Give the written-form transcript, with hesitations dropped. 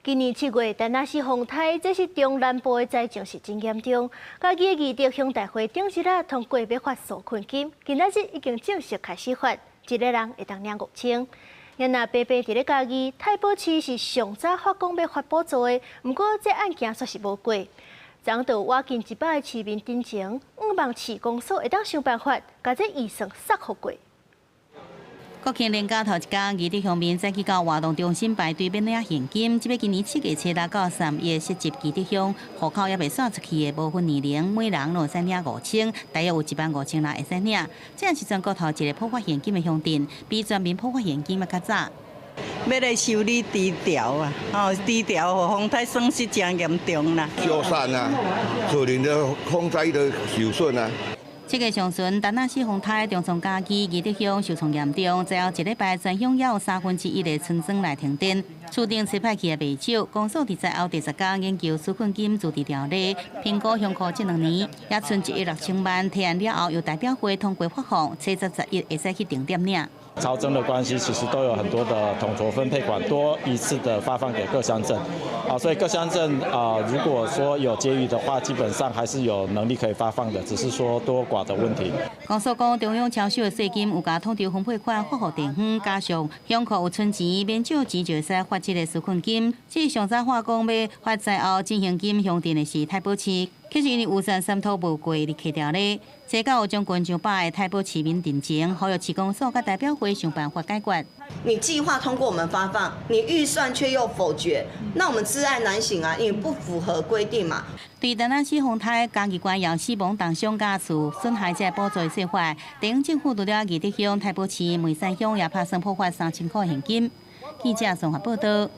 今年7月，丹那市风台，这是中南部的灾情是真严重。嘉义的义德乡大会顶日啊，通过要发纾困金，今仔日已经正式开始发，一个人会当领5000。因那伯伯伫咧嘉义太保市是上早发讲要发补助的，不过这案件却是无过。昨到挖近100个市民顶前，望市公所会当想办法，把这预算杀好过。国庆连假头一天，义德乡民早起到活动中心排队免领现金。即个今年7月初6到3月涉及义德乡户口也未刷出去的部分年龄，每人都会使领5000，大约有15000人会使领。这样时阵，国头一个普发现金的乡镇，比全民普发现金要较早。要来修理低调啊，低调，互风台损失真严重啦。修缮啊，可能的风灾的受损啊。7月上旬，丹那市风台中创嘉义义德乡受创严重，最后一礼拜全乡也有1/3的村庄来停电。厝顶吹派去的未少，公所伫在后第10天研究纾困金自治条例，评估乡库这2年也剩1亿6000万，提案了后由代表会通过发放，7月10日会使去定点领。超征的关系，其实都有很多的统筹分配管，多一次的发放给各乡镇，所以各乡镇如果说有结余的话，基本上还是有能力可以发放的，只是说多寡的问题。公所讲，中央超收的税金有加统筹分配款发予地方，加上乡库有存钱，免少钱就会使发这个纾困金。即上早话讲要发灾后进行金乡镇的是太保市。其实因为预算审讨无过立客条例，车到有将近上百个太保市民定情，呼吁市公所甲代表会想办法解决。你计划通过我们发放，你预算却又否决，那我们自案难行啊，因为不符合规定嘛。对丹那市风台嘉义县要死亡重伤家属损害者补助的说法，地方政府除了义德乡、太保市、梅山乡也拍算普发3000块现金。记者综合报道。